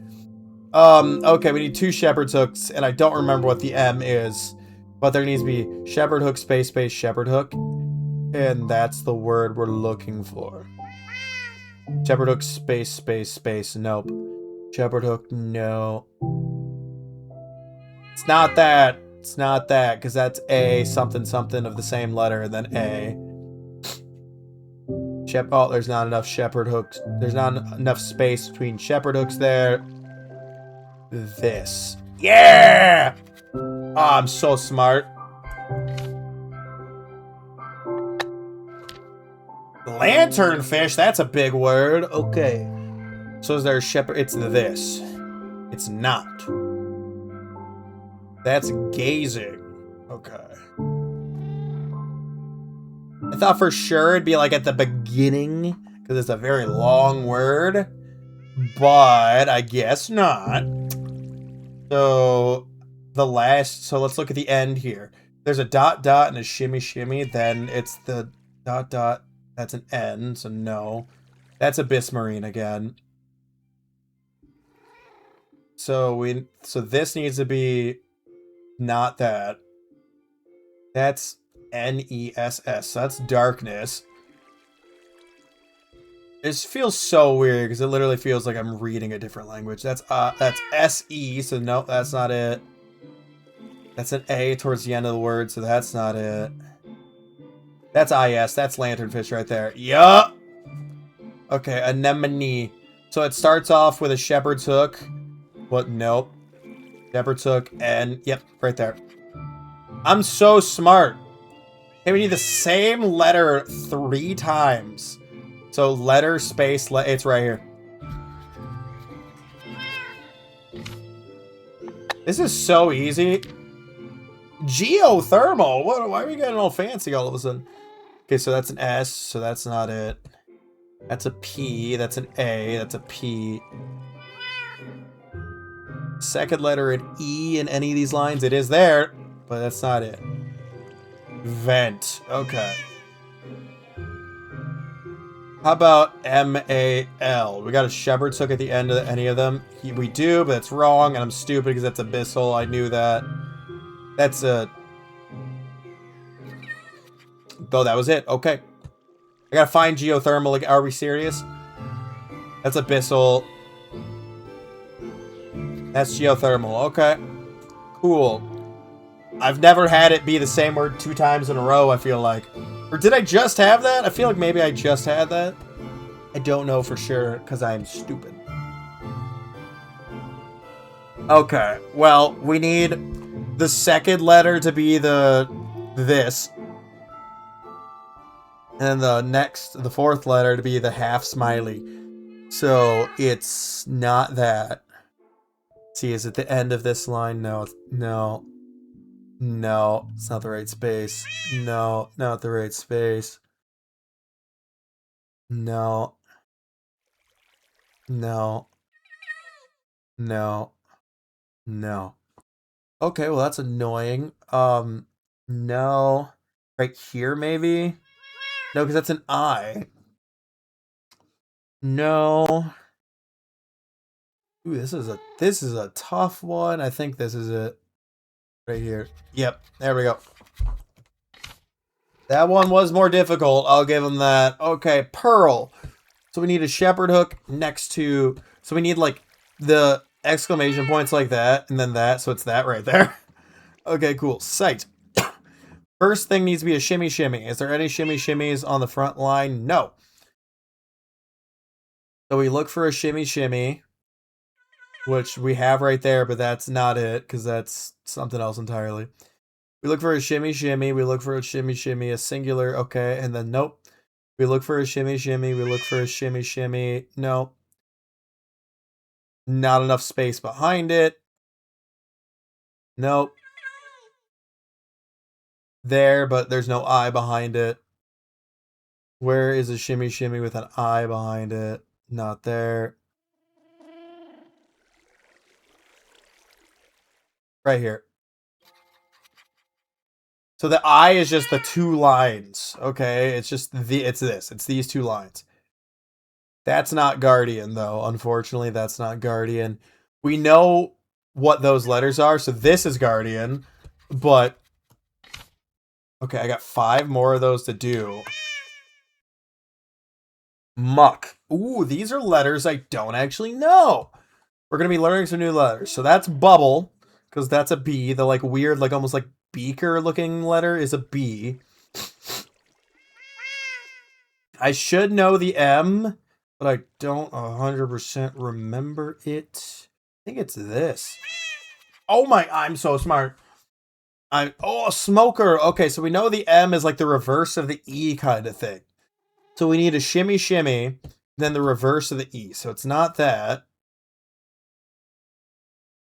Okay, we need 2 shepherd's hooks, and I don't remember what the M is, but there needs to be shepherd hook, space, shepherd hook, and that's the word we're looking for. Shepherd hook, space, nope. Shepherd hook, no. It's not that. It's not that, because that's A, something of the same letter, and then A. Oh, there's not enough shepherd hooks. There's not enough space between shepherd hooks there. This. Yeah! Oh, I'm so smart. Lanternfish, that's a big word. Okay. So is there a shepherd? It's this. It's not. That's gazing. Okay. I thought for sure it'd be like at the beginning, because it's a very long word. But I guess not. So let's look at the end here. There's a dot and a shimmy, then it's the dot. That's an N, so no. That's Abyss Marine again. So this needs to be not that. That's NESS. So that's darkness. It feels so weird because it literally feels like I'm reading a different language. That's SE, so no, that's not it. That's an A towards the end of the word, so that's not it. That's IS, that's lanternfish right there. Yup! Okay, anemone. So it starts off with a shepherd's hook. What? Nope. Shepherd's hook, and yep, right there. I'm so smart. Okay, we need the same letter 3 times. So letter, space, it's right here. This is so easy. Geothermal. Why are we getting all fancy all of a sudden? Okay, so that's an S, so that's not it. That's a P, that's an A, that's a P. Second letter an E in any of these lines, it is there, but that's not it. Vent, okay. How about MAL? We got a shepherd's hook at the end of any of them. We do, but that's wrong, and I'm stupid because that's abyssal. I knew that. That's a... Oh, that was it. Okay. I gotta find geothermal. Like, are we serious? That's abyssal. That's geothermal. Okay. Cool. I've never had it be the same word 2 times in a row, I feel like. Or did I just have that? I feel like maybe I just had that. I don't know for sure, because I'm stupid. Okay, well, we need the second letter to be the this. And the fourth letter to be the half smiley. So it's not that. See, is it the end of this line? No, no. No, it's not the right space. No, not the right space. No. No. No. No. Okay, well that's annoying. No. Right here, maybe? No, because that's an I. No. Ooh, this is a tough one. I think this is it. Right here. Yep, there we go. That one was more difficult. I'll give him that. Okay, pearl. So we need a shepherd hook next to... So we need, like, the exclamation points like that, and then that, so it's that right there. Okay, cool. Sight. First thing needs to be a shimmy shimmy. Is there any shimmy shimmies on the front line? No. So we look for a shimmy shimmy, which we have right there, but that's not it, because that's something else entirely. We look for a shimmy shimmy, we look for a shimmy shimmy, a singular, okay, and then nope. We look for a shimmy shimmy, we look for a shimmy shimmy, no. Not enough space behind it. Nope. There, but there's no I behind it. Where is a shimmy shimmy with an I behind it? Not there. Right here. So the I is just the two lines, okay? It's just it's these two lines. That's not Guardian, though. Unfortunately, that's not Guardian. We know what those letters are, so this is Guardian, but... Okay, I got 5 more of those to do. Muck. Ooh, these are letters I don't actually know. We're going to be learning some new letters. So that's bubble, because that's a B. The, like, weird, like, almost like beaker-looking letter is a B. I should know the M, but I don't 100% remember it. I think it's this. Oh my, I'm so smart. Oh, smoker. Okay, so we know the M is like the reverse of the E kind of thing. So we need a shimmy shimmy, then the reverse of the E. So it's not that.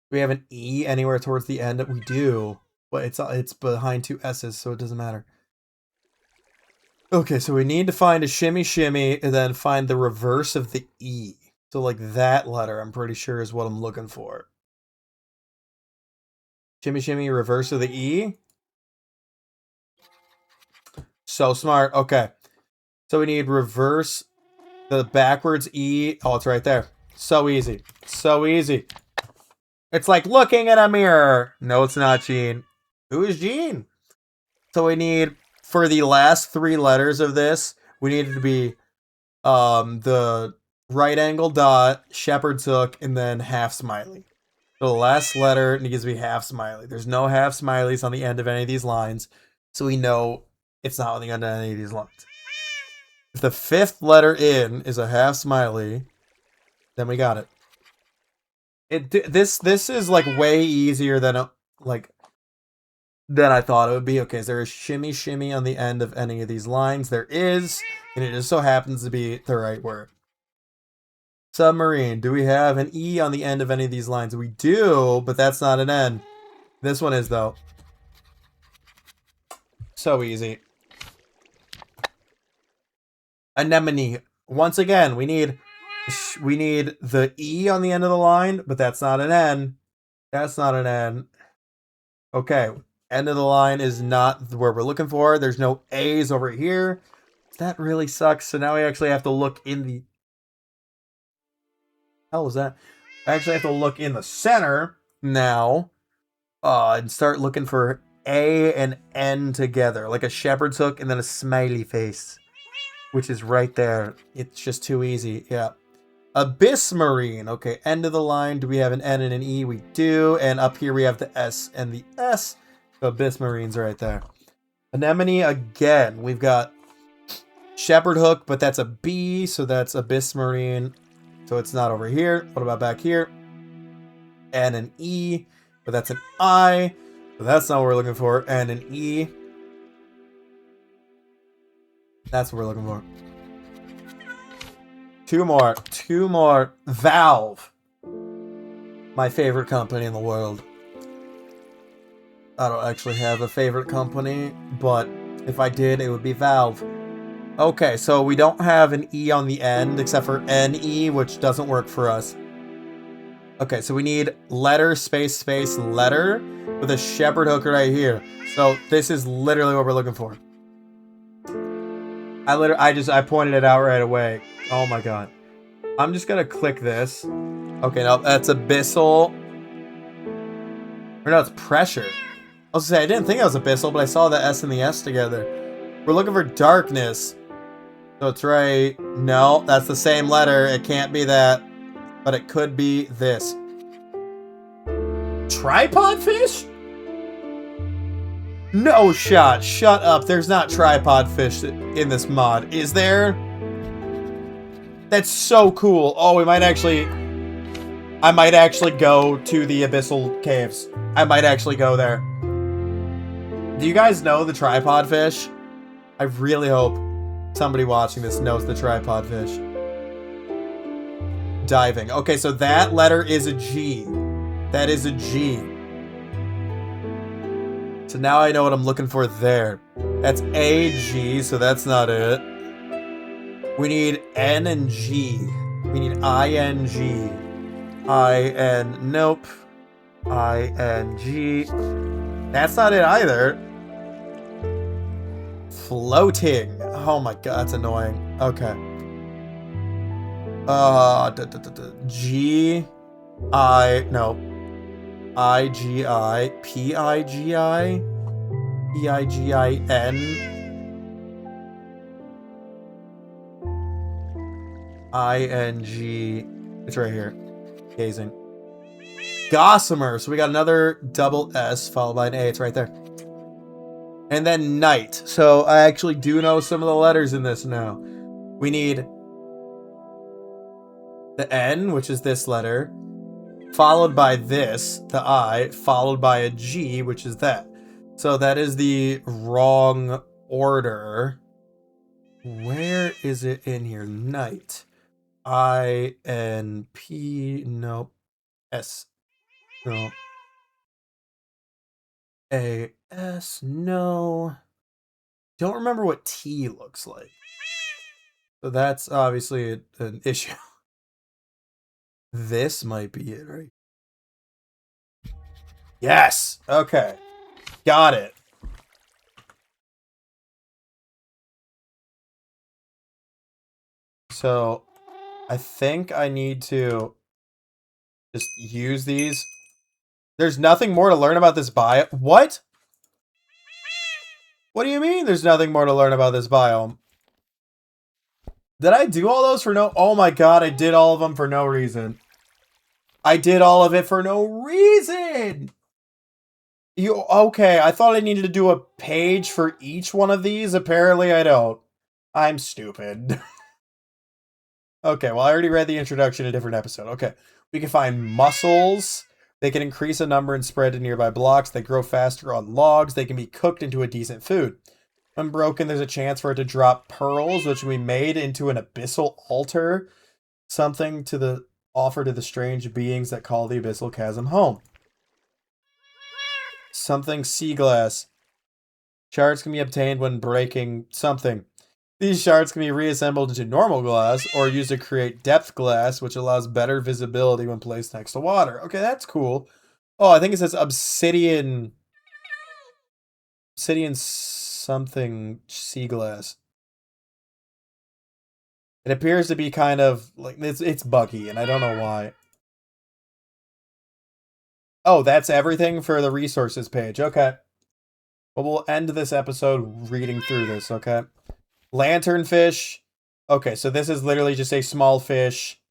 Do we have an E anywhere towards the end? We do. But it's behind 2 S's, so it doesn't matter. Okay, so we need to find a shimmy shimmy and then find the reverse of the E. So like that letter, I'm pretty sure is what I'm looking for. Shimmy shimmy, reverse of the E. So smart. Okay. So we need reverse the backwards E. Oh, it's right there. So easy. So easy. It's like looking in a mirror. No, it's not Gene. Who is Gene? So we need, for the last 3 letters of this, we need it to be the right angle dot, shepherd's hook, and then half smiley. So the last letter needs to be half smiley. There's no half smileys on the end of any of these lines, so we know it's not on the end of any of these lines. If the 5th letter in is a half smiley, then we got it. This is like way easier than than I thought it would be. Okay, is there a shimmy shimmy on the end of any of these lines? There is, and it just so happens to be the right word. Submarine. Do we have an E on the end of any of these lines? We do, but that's not an N. This one is, though. So easy. Anemone. Once again, we need the E on the end of the line, but that's not an N. That's not an N. Okay, end of the line is not where we're looking for. There's no A's over here. That really sucks. So now we actually have to look in the... hell was that? I actually have to look in the center now and start looking for A and N together, like a shepherd's hook and then a smiley face, which is right there. It's just too easy. Yeah. Abyss Marine. Okay, end of the line. Do we have an N and an E? We do. And up here we have the S and the S. So Abyss Marine's right there. Anemone again. We've got shepherd hook, but that's a B, so that's Abyss Marine. So it's not over here. What about back here? And an E, but that's an I. So that's not what we're looking for. And an E. That's what we're looking for. Two more. Two more. Valve. My favorite company in the world. I don't actually have a favorite company, but if I did, it would be Valve. Okay, so we don't have an E on the end, except for NE, which doesn't work for us. Okay, so we need letter, space, space, letter, with a shepherd hook right here. So this is literally what we're looking for. I pointed it out right away. Oh my god. I'm just gonna click this. Okay, no, that's abyssal. Or no, it's pressure. I was gonna say, I didn't think it was abyssal, but I saw the S and the S together. We're looking for darkness. So it's right. No, that's the same letter. It can't be that. But it could be this. Tripod fish? No shot. Shut up. There's not tripod fish in this mod. Is there? That's so cool. Oh, we might actually... I might actually go to the abyssal caves. I might actually go there. Do you guys know the tripod fish? I really hope somebody watching this knows the tripod fish. Diving. Okay, so that letter is a G. That is a G. So now I know what I'm looking for there. That's A, G, so that's not it. We need N and G. We need I-N-G. I-N, nope. I-N-G. That's not it either. Floating. Oh my god, that's annoying. Okay. G. I. No. I-G-I. P-I-G-I. P-I-G-I-N. I-N-G. It's right here. Gazing. Gossamer. So we got another double S followed by an A. It's right there. And then night. So I actually do know some of the letters in this now. We need the N, which is this letter, followed by this, the I, followed by a G, which is that. So that is the wrong order. Where is it in here? Night. I-N-P, nope. S, no. A-S, no. Don't remember what T looks like. So that's obviously an issue. This might be it, right? Yes! Okay. Got it. So, I think I need to just use these. There's nothing more to learn about this biome. What? What do you mean there's nothing more to learn about this biome? Did I do all those for no... Oh my god, I did all of them for no reason. I did all of it for no reason! Okay, I thought I needed to do a page for each one of these. Apparently I don't. I'm stupid. Okay, well I already read the introduction in a different episode. Okay, we can find mussels. They can increase in number and spread to nearby blocks. They grow faster on logs. They can be cooked into a decent food. When broken, there's a chance for it to drop pearls, which can be made into an abyssal altar. Something to the offer to the strange beings that call the abyssal chasm home. Something sea glass. Shards can be obtained when breaking something. These shards can be reassembled into normal glass or used to create depth glass, which allows better visibility when placed next to water. Okay, that's cool. Oh, I think it says obsidian. Obsidian something sea glass. It appears to be kind of like it's buggy, and I don't know why. Oh, that's everything for the resources page. Okay. Well, we'll end this episode reading through this, okay? Lanternfish. Okay, so this is literally just a small fish.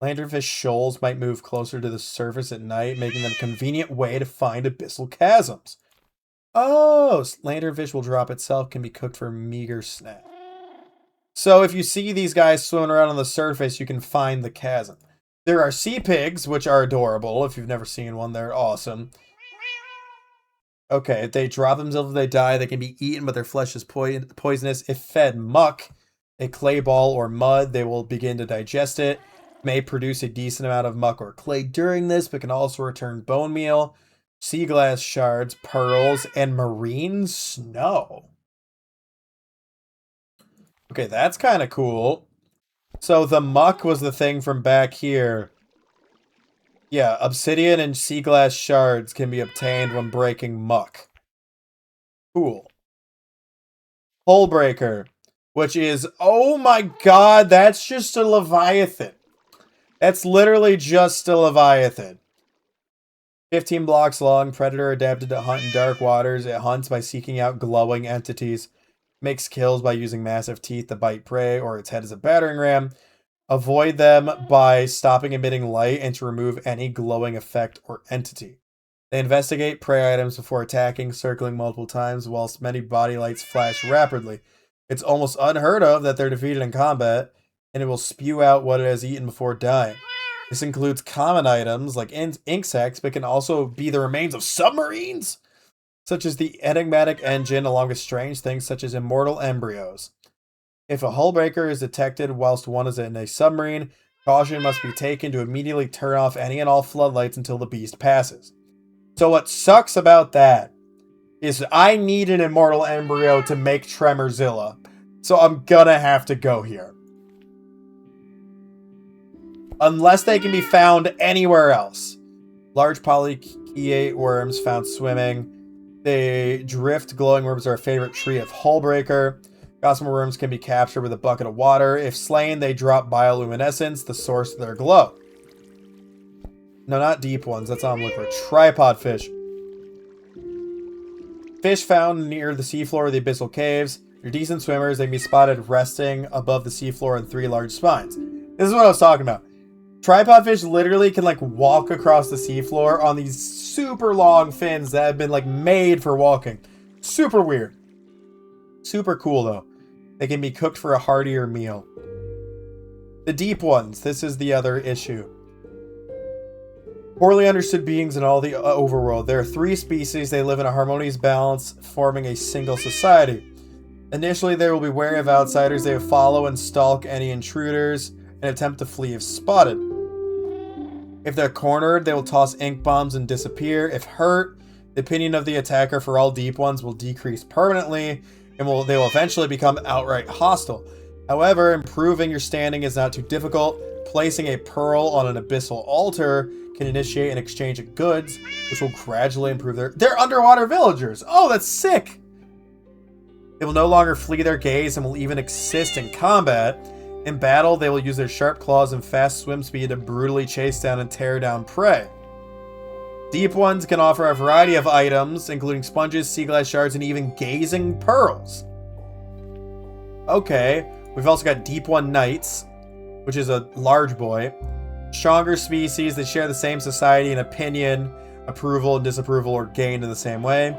Lanternfish shoals might move closer to the surface at night, making them a convenient way to find abyssal chasms. Oh, lanternfish will drop itself, can be cooked for a meager snack. So if you see these guys swimming around on the surface, you can find the chasm. There are sea pigs, which are adorable. If you've never seen one, they're awesome. Okay, if they drop themselves, if they die, they can be eaten, but their flesh is poisonous. If fed muck, a clay ball or mud, they will begin to digest it. May produce a decent amount of muck or clay during this, but can also return bone meal, sea glass shards, pearls, and marine snow. Okay, that's kind of cool. So the muck was the thing from back here. Yeah, obsidian and sea glass shards can be obtained when breaking muck. Cool. Hullbreaker, which is, oh my god, that's just a Leviathan. That's literally just a Leviathan. 15 blocks long, predator adapted to hunt in dark waters. It hunts by seeking out glowing entities. Makes kills by using massive teeth to bite prey, or its head is a battering ram. Avoid them by stopping emitting light and to remove any glowing effect or entity. They investigate prey items before attacking, circling multiple times, whilst many body lights flash rapidly. It's almost unheard of that they're defeated in combat, and it will spew out what it has eaten before dying. This includes common items like insects, but can also be the remains of submarines, such as the enigmatic engine, along with strange things such as immortal embryos. If a hullbreaker is detected whilst one is in a submarine, caution must be taken to immediately turn off any and all floodlights until the beast passes. So what sucks about that is I need an immortal embryo to make Tremorzilla, so I'm gonna have to go here. Unless they can be found anywhere else. Large polychaete worms found swimming. They drift glowing worms are a favorite tree of Hullbreaker. Gossamer worms can be captured with a bucket of water. If slain, they drop bioluminescence, the source of their glow. No, not deep ones. That's all I'm looking for. Tripod fish. Fish found near the seafloor of the abyssal caves. They're decent swimmers. They can be spotted resting above the seafloor in 3 large spines. This is what I was talking about. Tripod fish literally can like walk across the seafloor on these super long fins that have been like made for walking. Super weird. Super cool though. They can be cooked for a heartier meal. The deep ones. This is the other issue. Poorly understood beings in all the overworld. There are 3 species. They live in a harmonious balance, forming a single society. Initially, they will be wary of outsiders. They will follow and stalk any intruders and attempt to flee if spotted. If they're cornered, they will toss ink bombs and disappear. If hurt, the opinion of the attacker for all deep ones will decrease permanently, and they will eventually become outright hostile. However, improving your standing is not too difficult. Placing a pearl on an abyssal altar can initiate an exchange of goods, which will gradually improve they're underwater villagers. Oh, that's sick! They will no longer flee their gaze and will even assist in combat. In battle, they will use their sharp claws and fast swim speed to brutally chase down and tear down prey. Deep ones can offer a variety of items, including sponges, sea glass shards, and even gazing pearls. Okay, we've also got deep one knights, which is a large boy. Stronger species, they share the same society in opinion, approval, and disapproval are gained in the same way.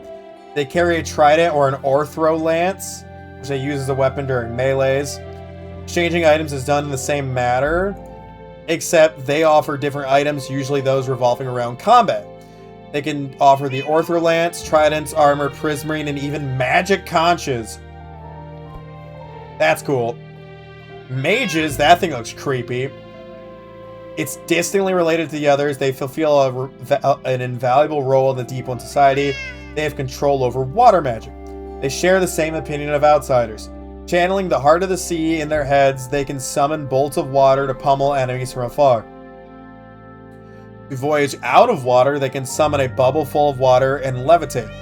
They carry a trident or an orthro lance, which they use as a weapon during melees. Exchanging items is done in the same manner, except they offer different items, usually those revolving around combat. They can offer the orthro lance, tridents, armor, prismarine, and even magic conches. That's cool. Mages, that thing looks creepy. It's distantly related to the others. They fulfill an invaluable role in the Deep One society. They have control over water magic. They share the same opinion of outsiders. Channeling the heart of the sea in their heads, they can summon bolts of water to pummel enemies from afar. To voyage out of water, they can summon a bubble full of water and levitate.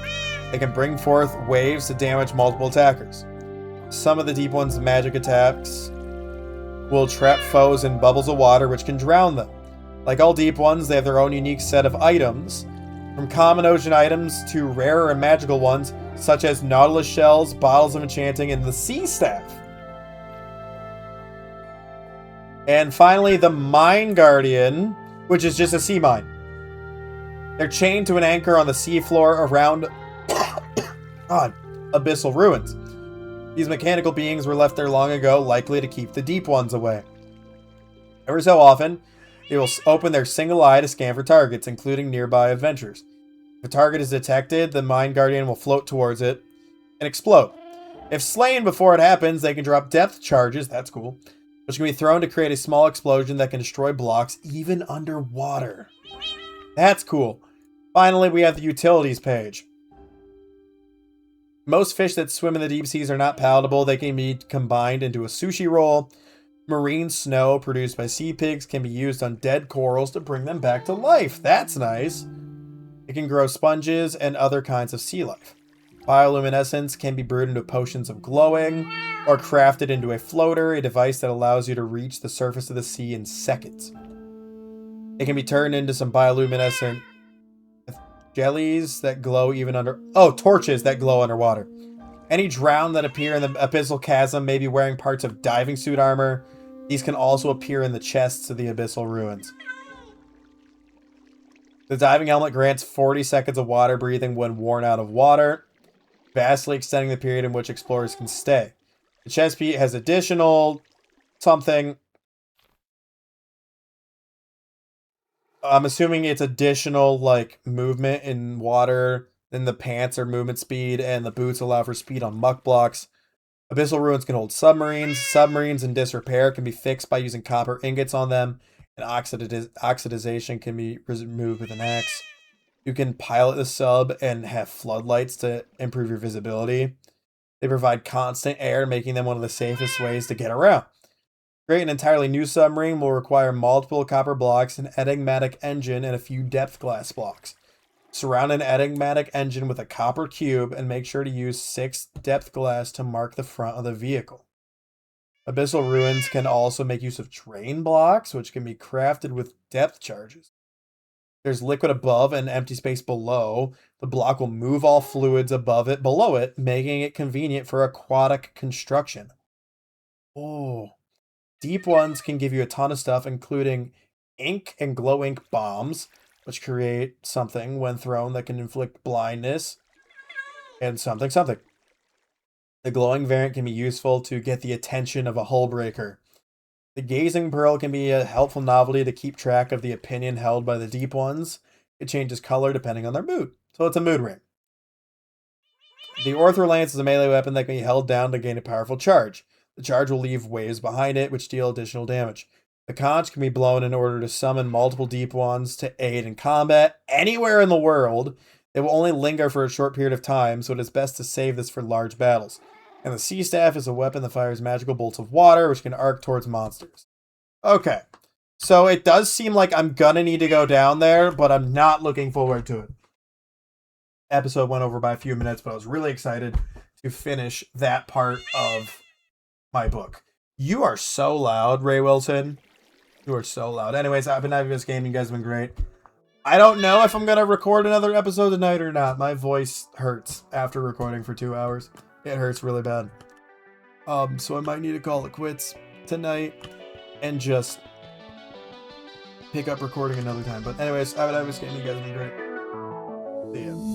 They can bring forth waves to damage multiple attackers. Some of the Deep One's magic attacks will trap foes in bubbles of water which can drown them. Like all Deep Ones, they have their own unique set of items, from common ocean items to rarer and magical ones, such as nautilus shells, bottles of enchanting, and the sea staff. And finally, the Mine Guardian, which is just a sea mine. They're chained to an anchor on the seafloor around abyssal ruins. These mechanical beings were left there long ago, likely to keep the Deep Ones away. Every so often, they will open their single eye to scan for targets, including nearby adventurers. If If a target is detected, the Mind Guardian will float towards it and explode. If slain before it happens, they can drop depth charges, that's cool, which can be thrown to create a small explosion that can destroy blocks even underwater. That's cool. Finally, we have the utilities page. Most fish that swim in the deep seas are not palatable. They can be combined into a sushi roll. Marine snow produced by sea pigs can be used on dead corals to bring them back to life. That's nice. It can grow sponges and other kinds of sea life. Bioluminescence can be brewed into potions of glowing or crafted into a floater, a device that allows you to reach the surface of the sea in seconds. It can be turned into some bioluminescent jellies that glow even under... Oh, torches that glow underwater. Any drowned that appear in the abyssal chasm may be wearing parts of diving suit armor. These can also appear in the chests of the abyssal ruins. The diving helmet grants 40 seconds of water breathing when worn out of water, vastly extending the period in which explorers can stay. The chest piece has additional something. I'm assuming it's additional, like, movement in water. Then the pants are movement speed, and the boots allow for speed on muck blocks. Abyssal ruins can hold submarines. Submarines in disrepair can be fixed by using copper ingots on them, and oxidization can be removed with an axe. You can pilot the sub and have floodlights to improve your visibility. They provide constant air, making them one of the safest ways to get around. Create an entirely new submarine will require multiple copper blocks, an enigmatic engine, and a few depth glass blocks. Surround an enigmatic engine with a copper cube and make sure to use 6 depth glass to mark the front of the vehicle. Abyssal ruins can also make use of drain blocks, which can be crafted with depth charges. There's liquid above and empty space below. The block will move all fluids above it, below it, making it convenient for aquatic construction. Oh. Deep ones can give you a ton of stuff, including ink and glow ink bombs, which create something when thrown that can inflict blindness, and something. The glowing variant can be useful to get the attention of a hull breaker. The gazing pearl can be a helpful novelty to keep track of the opinion held by the deep ones. It changes color depending on their mood, so it's a mood ring. The Orthro Lance is a melee weapon that can be held down to gain a powerful charge. The charge will leave waves behind it, which deal additional damage. The conch can be blown in order to summon multiple deep ones to aid in combat anywhere in the world. It will only linger for a short period of time, so it is best to save this for large battles. And the sea staff is a weapon that fires magical bolts of water, which can arc towards monsters. Okay, so it does seem like I'm gonna need to go down there, but I'm not looking forward to it. Episode went over by a few minutes, but I was really excited to finish that part of my book. You are so loud, Ray Wilson. You are so loud. Anyways, I've been having this game. You guys have been great. I don't know if I'm going to record another episode tonight or not. My voice hurts after recording for 2 hours. It hurts really bad. So I might need to call it quits tonight and just pick up recording another time. But anyways, I've been having this game. You guys have been great. See ya.